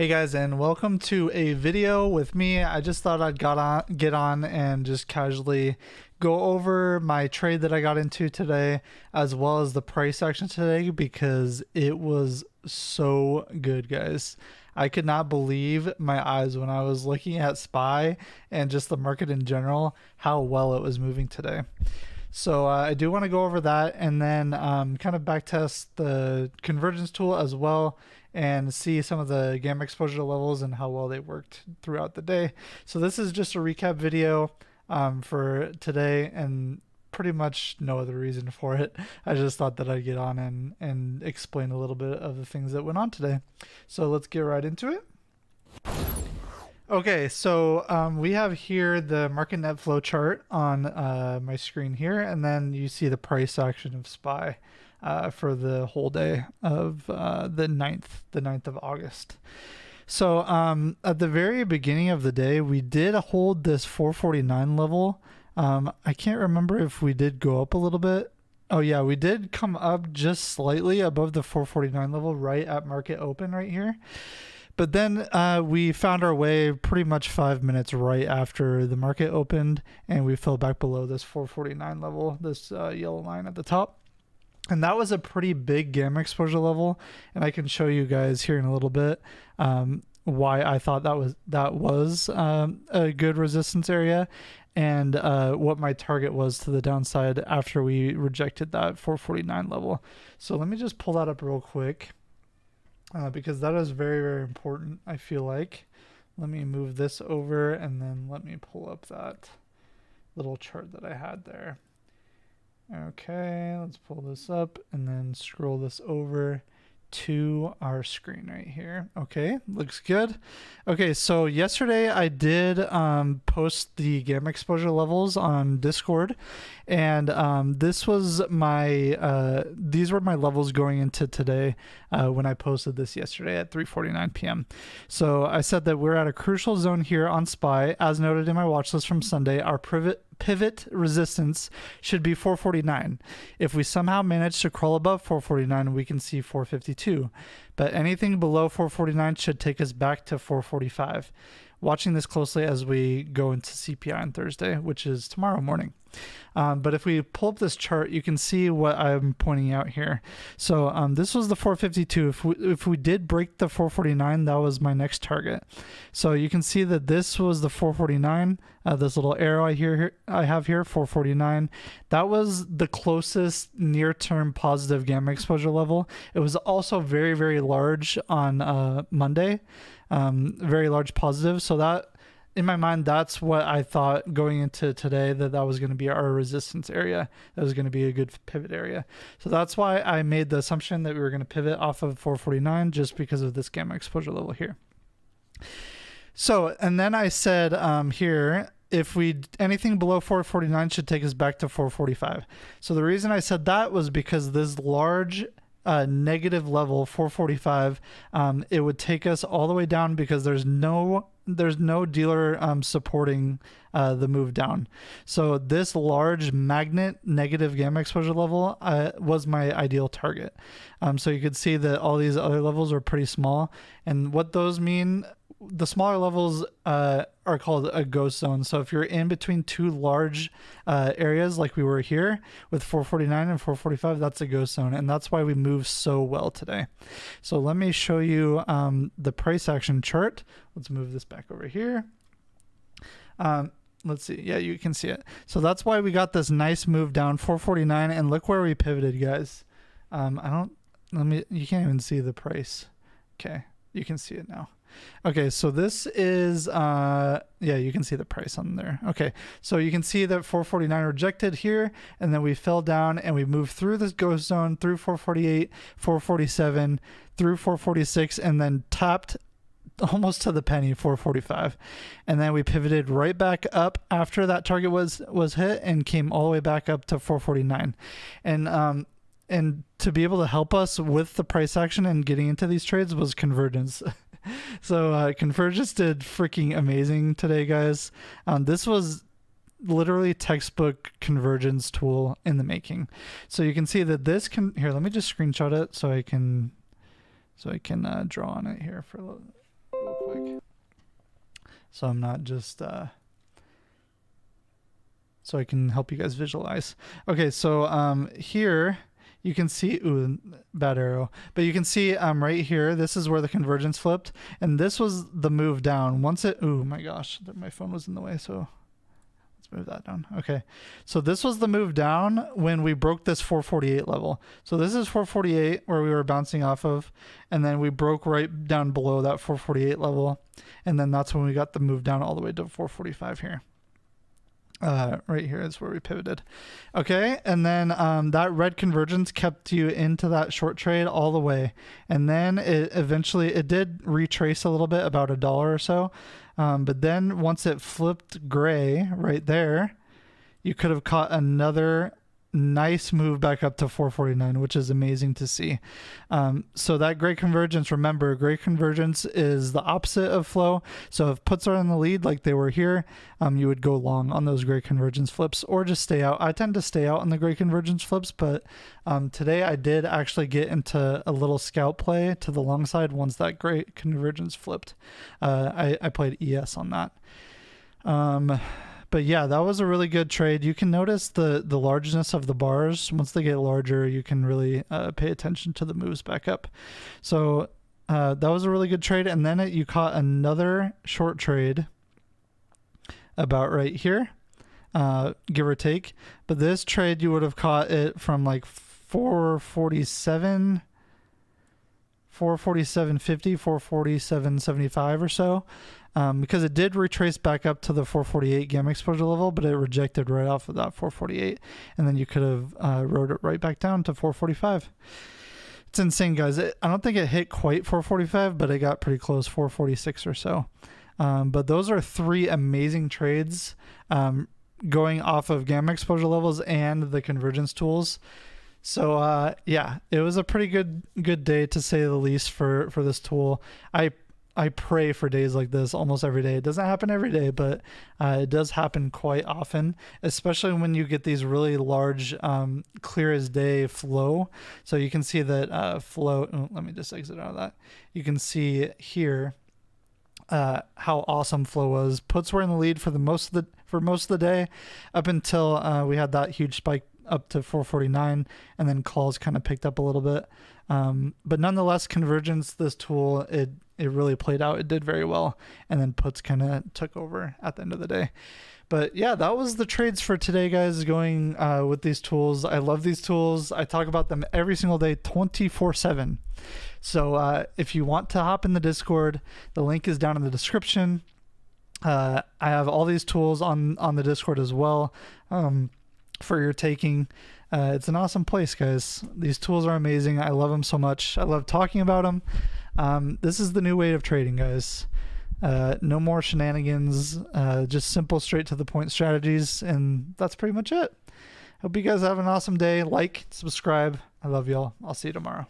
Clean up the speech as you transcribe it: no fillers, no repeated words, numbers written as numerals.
Hey guys, and welcome to a video with me. I just thought I'd get on and just casually go over my trade that I got into today, as well as the price action today, because it was so good, guys. I could not believe my eyes when I was looking at SPY and just the market in general, how well it was moving today. So I do want to go over that and then kind of backtest the convergence tool as well and see some of the gamma exposure levels and how well they worked throughout the day. So this is just a recap video for today and pretty much no other reason for it. I just thought that I'd get on and explain a little bit of the things that went on today. So let's get right into it. Okay, so we have here the market net flow chart on my screen here, and then you see the price action of SPY for the whole day of the 9th of August. So at the very beginning of the day, we did hold this 449 level. I can't remember if we did go up a little bit. Oh yeah, we did come up just slightly above the 449 level right at market open right here. But then we found our way pretty much 5 minutes right after the market opened, and we fell back below this 449 level, this yellow line at the top. And that was a pretty big gamma exposure level, and I can show you guys here in a little bit why I thought that was a good resistance area, and what my target was to the downside after we rejected that 449 level. So let me just pull that up real quick. Because that is very, very important, I feel like. Let me move this over and then let me pull up that little chart that I had there. Okay, let's pull this up and then scroll this over to our screen right here. Okay, looks good. Okay, so yesterday I did post the gamma exposure levels on Discord, and this was my these were my levels going into today when I posted this yesterday at 3:49 p.m. So I said that we're at a crucial zone here on SPY, as noted in my watch list from Sunday. Our pivot resistance should be 449. If we somehow manage to crawl above 449, we can see 452. But anything below 449 should take us back to 445. Watching this closely as we go into CPI on Thursday, which is tomorrow morning. But if we pull up this chart, you can see what I'm pointing out here. So this was the 452. If we did break the 449, that was my next target. So you can see that this was the 449. This little arrow I have here, 449. That was the closest near-term positive gamma exposure level. It was also very, very large on Monday. Very large positive. So that, in my mind, that's what I thought going into today, that was going to be our resistance area. That was going to be a good pivot area. So that's why I made the assumption that we were going to pivot off of 449 just because of this gamma exposure level here. So, and then I said here, if anything below 449 should take us back to 445. So the reason I said that was because this large negative level 445, it would take us all the way down because there's no dealer supporting the move down. So this large magnet negative gamma exposure level was my ideal target. So you could see that all these other levels are pretty small, and what those mean, the smaller levels are called a ghost zone. So if you're in between two large areas like we were here with 449 and 445, that's a ghost zone, and that's why we move so well today. So let me show you the price action chart. Let's move this back over here. Let's see. Yeah, you can see it. So that's why we got this nice move down 449, and look where we pivoted, guys. You can't even see the price. Okay, you can see it now. Okay, so this is yeah, you can see the price on there. Okay, so you can see that 449 rejected here, and then we fell down and we moved through this ghost zone, through 448, 447, through 446, and then tapped almost to the penny 445, and then we pivoted right back up after that target was hit and came all the way back up to 449. And to be able to help us with the price action and getting into these trades was convergence. So convergence did freaking amazing today, guys. This was literally textbook convergence tool in the making. So you can see that this can, here, let me just screenshot it so I can draw on it here for a little. real quick. So I'm not just, so I can help you guys visualize. Okay, so here you can see, ooh, bad arrow, but you can see right here, this is where the convergence flipped, and this was the move down. Once it, ooh, my gosh, my phone was in the way, so let's move that down. Okay, so this was the move down when we broke this 448 level. So this is 448 where we were bouncing off of, and then we broke right down below that 448 level, and then that's when we got the move down all the way to 445 here. Right here is where we pivoted. Okay, and then that red convergence kept you into that short trade all the way, and then it eventually did retrace a little bit, about $1 or so, but then once it flipped gray right there, you could have caught another nice move back up to 449, which is amazing to see. So that gray convergence, remember, gray convergence is the opposite of flow. So if puts are in the lead like they were here, you would go long on those gray convergence flips or just stay out. I tend to stay out on the gray convergence flips, but today I did actually get into a little scalp play to the long side once that gray convergence flipped. I played ES on that. But yeah, that was a really good trade. You can notice the largeness of the bars. Once they get larger, you can really pay attention to the moves back up. So that was a really good trade. And then you caught another short trade about right here, give or take. But this trade, you would have caught it from like 447.50, 447.75 or so. Because it did retrace back up to the 448 gamma exposure level, but it rejected right off of that 448, and then you could have rode it right back down to 445. It's insane, guys. I don't think it hit quite 445, but it got pretty close, 446 or so. But those are 3 amazing trades going off of gamma exposure levels and the convergence tools. So yeah, it was a pretty good day, to say the least, for this tool. I pray for days like this almost every day. It doesn't happen every day, but it does happen quite often, especially when you get these really large, clear as day flow. So you can see that flow. Oh, let me just exit out of that. You can see here how awesome flow was. Puts were in the lead for most of the day, up until we had that huge spike up to 449, and then calls kind of picked up a little bit. But nonetheless, convergence, this tool, it really played out. It did very well, and then puts kind of took over at the end of the day. But yeah, that was the trades for today, guys, going with these tools. I love these tools. I talk about them every single day, 24/7. So if you want to hop in the Discord, the link is down in the description. I have all these tools on the Discord as well for your taking. It's an awesome place, guys. These tools are amazing. I love them so much. I love talking about them. This is the new way of trading, guys. No more shenanigans, just simple, straight to the point strategies. And that's pretty much it. Hope you guys have an awesome day. Like, subscribe. I love y'all. I'll see you tomorrow.